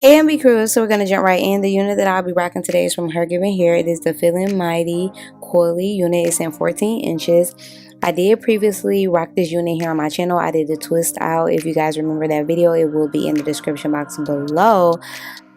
Hey MB crew, so we're going to jump right in. The unit that I'll be rocking today is from HerGivenHair. It is the Feelin Mighty Coily unit. It's in 14 inches. I did previously rock this unit here on my channel. I did the twist out. If you guys remember that video, it will be in the description box below.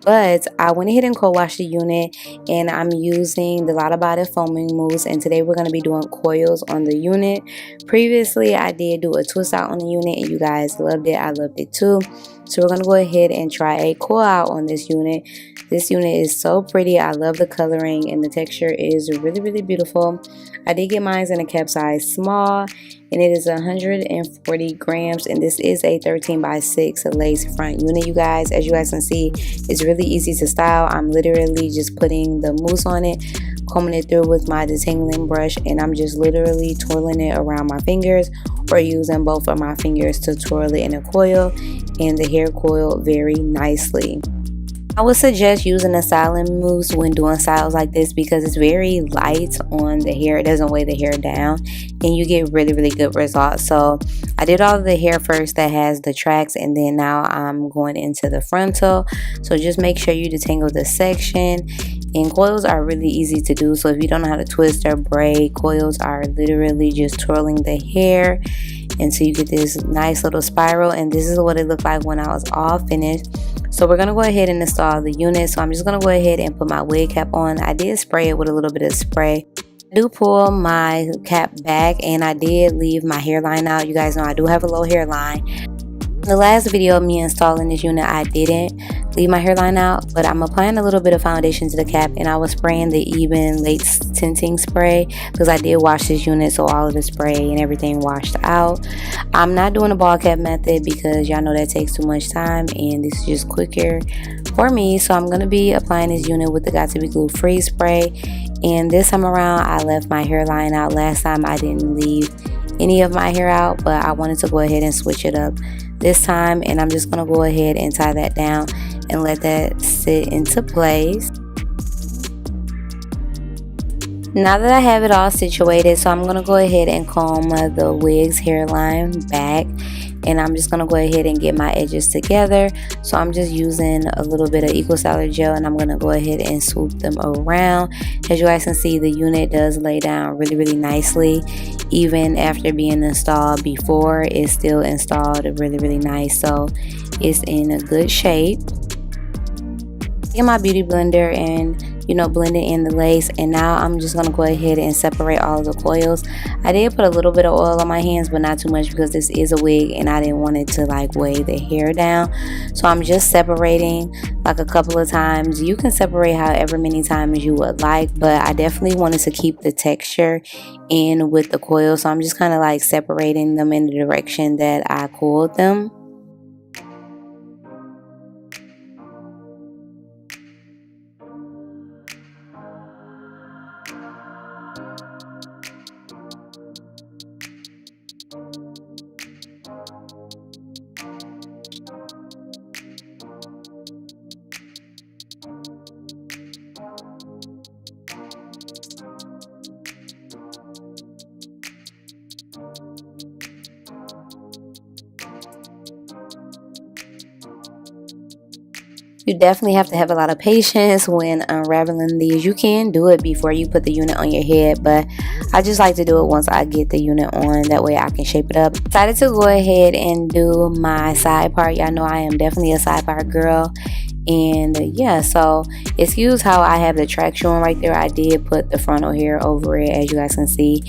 But I went ahead and co-washed the unit, and I'm using the Lotta Body foaming mousse, and today we're going to be doing coils on the unit. Previously I did do a twist out on the unit and you guys loved it. I loved it too. So we're going to go ahead and try a coil out on this unit. This unit is so pretty. I love the coloring and the texture is really beautiful. I did get mine in a cap size small, and it is 140 grams, and this is a 13x6 lace front unit, you guys. As you guys can see, it's really easy to style. I'm literally just putting the mousse on it, combing it through with my detangling brush, and I'm just literally twirling it around my fingers, or using both of my fingers to twirl it in a coil, and the hair coil very nicely. I would suggest using a styling mousse when doing styles like this because it's very light on the hair. It doesn't weigh the hair down, and you get really good results. So I did all of the hair first that has the tracks, and then now I'm going into the frontal. So just make sure you detangle the section. And coils are really easy to do, so if you don't know how to twist or braid, coils are literally just twirling the hair until you get this nice little spiral. And this is what it looked like when I was all finished. So we're going to go ahead and install the unit. So I'm just going to go ahead and put my wig cap on. I did spray it with a little bit of spray. I do pull my cap back, and I did leave my hairline out. You guys know I do have a low hairline. The last video of me installing this unit, I didn't leave my hairline out, but I'm applying a little bit of foundation to the cap, and I was spraying the even lace tinting spray because I did wash this unit, so all of the spray and everything washed out. I'm not doing a ball cap method because y'all know that takes too much time, and this is just quicker for me. So I'm going to be applying this unit with the Got to Be Glue Free spray, and this time around I left my hairline out. Last time I didn't leave any of my hair out, but I wanted to go ahead and switch it up this time, and I'm just going to go ahead and tie that down and let that sit into place. Now that I have it all situated, so I'm going to go ahead and comb the wig's hairline back, and I'm just going to go ahead and get my edges together. So I'm just using a little bit of Eco Styler gel, and I'm going to go ahead and swoop them around. As you guys can see, the unit does lay down really nicely. Even after being installed before, it's still installed really nice. So it's in a good shape. Get my beauty blender and blending in the lace, and now I'm just gonna go ahead and separate all of the coils. I did put a little bit of oil on my hands, but not too much because this is a wig and I didn't want it to like weigh the hair down. So I'm just separating like a couple of times. You can separate however many times you would like, but I definitely wanted to keep the texture in with the coil, so I'm just kind of like separating them in the direction that I coiled them. You definitely have to have a lot of patience when unraveling these. You can do it before you put the unit on your head, but I just like to do it once I get the unit on. That way I can shape it up. Decided to go ahead and do my side part. Y'all know I am definitely a side part girl. And yeah, so excuse how I have the track showing right there. I did put the frontal hair over it, as you guys can see.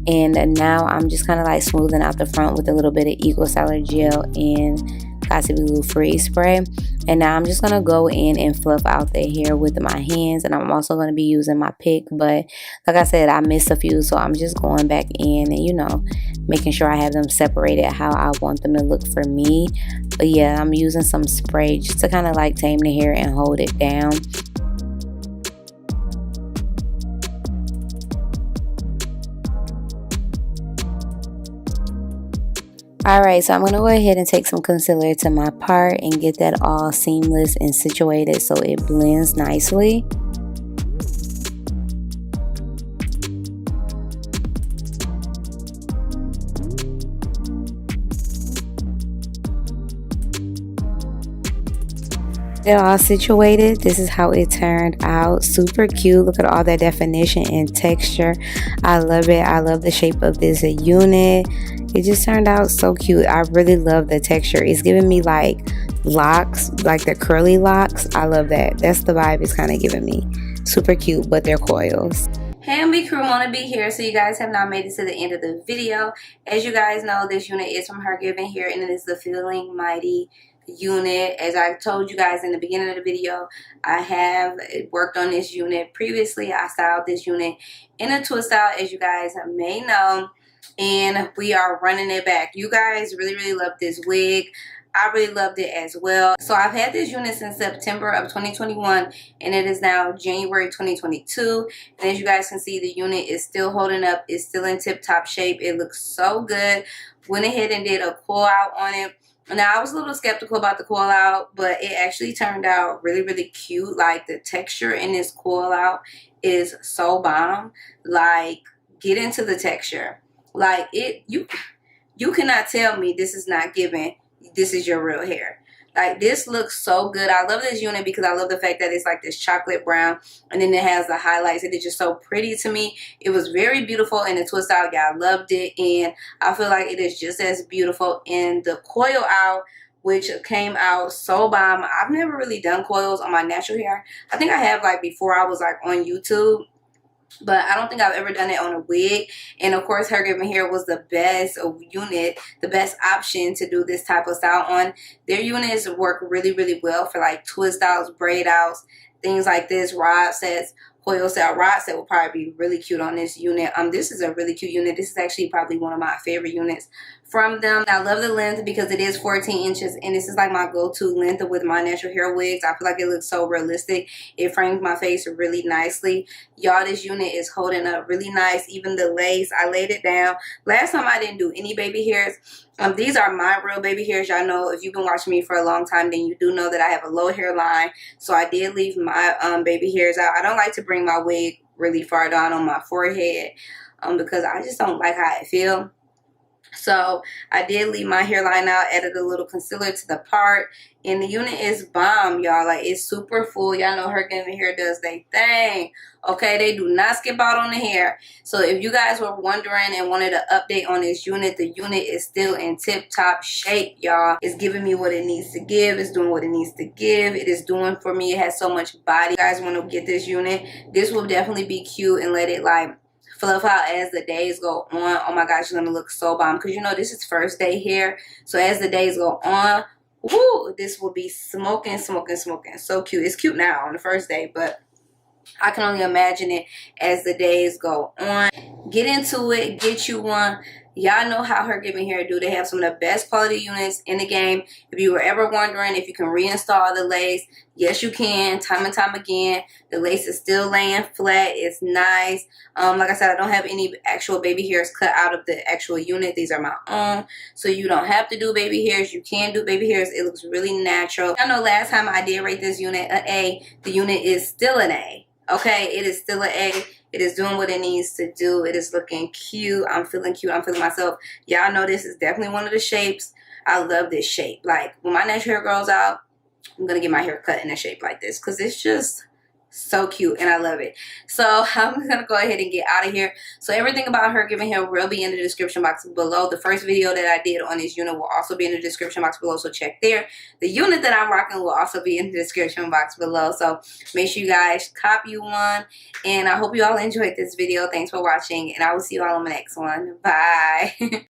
And now I'm just kind of like smoothing out the front with a little bit of Eco Styler gel and Got to Be Glue Free spray. And now I'm just going to go in and fluff out the hair with my hands, and I'm also going to be using my pick, but like I said, I missed a few, so I'm just going back in and making sure I have them separated how I want them to look for me. But yeah, I'm using some spray just to kind of like tame the hair and hold it down. Alright, so I'm going to go ahead and take some concealer to my part and get that all seamless and situated so it blends nicely. it all situated, this is how it turned out. Super cute. Look at all that definition and texture. I love it. I love the shape of this unit. It just turned out so cute. I really love the texture. It's giving me like locks, like the curly locks. I love that. That's the vibe it's kind of giving me. Super cute, but they're coils. Hey MB crew, wannabe here. So you guys have now made it to the end of the video. As you guys know, this unit is from HerGivenHair, and it is the Feelin Mighty unit. As I told you guys in the beginning of the video, I have worked on this unit previously. I styled this unit in a twist out, as you guys may know, and we are running it back. You guys really love this wig. I really loved it as well. So I've had this unit since September of 2021, and it is now January 2022. And as you guys can see, the unit is still holding up. It's still in tip-top shape. It looks so good. Went ahead and did a coil out on it. Now, I was a little skeptical about the coil out, but it actually turned out really cute. Like, the texture in this coil out is so bomb. Like, get into the texture. Like, you cannot tell me this is not giving. This is your real hair. Like, this looks so good. I love this unit because I love the fact that it's like this chocolate brown, and then it has the highlights, and it's just so pretty to me. It was very beautiful in the twist out. Yeah, I loved it, and I feel like it is just as beautiful in the coil out, which came out so bomb. I've never really done coils on my natural hair. I think I have, like, before I was like on YouTube, but I don't think I've ever done it on a wig. And of course, HerGivenHair was the best unit, the best option to do this type of style on. Their units work really well for like twist outs, braid outs, things like this, rod sets. Coil set, rod set will probably be really cute on this unit. This is a really cute unit. This is actually probably one of my favorite units from them. I love the length because it is 14 inches, and this is like my go-to length with my natural hair wigs. I feel like it looks so realistic. It frames my face really nicely. Y'all, this unit is holding up really nice. Even the lace, I laid it down. Last time I didn't do any baby hairs. These are my real baby hairs. Y'all know, if you've been watching me for a long time, then you do know that I have a low hairline. So I did leave my baby hairs out. I don't like to bring my wig really far down on my forehead because I just don't like how it feels. So I did leave my hairline out, added a little concealer to the part, and the unit is bomb, y'all. Like, it's super full. Y'all know HerGivenHair does they thing. Okay, they do not skip out on the hair. So if you guys were wondering and wanted an update on this unit, the unit is still in tip-top shape, y'all. It's giving me what it needs to give. It's doing what it needs to give. It is doing for me. It has so much body. You guys want to get this unit, this will definitely be cute, and let it like fluff out as the days go on. Oh my gosh, you're gonna look so bomb, because you know this is first day hair. So as the days go on, woo, this will be smoking. So cute. It's cute now on the first day, but I can only imagine it as the days go on. Get into it. Get you one. Y'all know how HerGivenHair do. They have some of the best quality units in the game. If you were ever wondering if you can reinstall the lace, yes you can, time and time again. The lace is still laying flat. It's nice. Like I said, I don't have any actual baby hairs cut out of the actual unit. These are my own. So you don't have to do baby hairs. You can do baby hairs. It looks really natural. I know last time I did rate this unit an A. The unit is still an A. Okay, it is still an A. It is doing what it needs to do. It is looking cute. I'm feeling cute. I'm feeling myself. Y'all know this is definitely one of the shapes. I love this shape. Like, when my natural hair grows out, I'm going to get my hair cut in a shape like this, because it's just so cute and I love it. So I'm going to go ahead and get out of here. So everything about HerGivenHair will be in the description box below. The first video that I did on this unit will also be in the description box below, so check there. The unit that I'm rocking will also be in the description box below, so make sure you guys copy one. And I hope you all enjoyed this video. Thanks for watching, and I will see you all on the next one. Bye.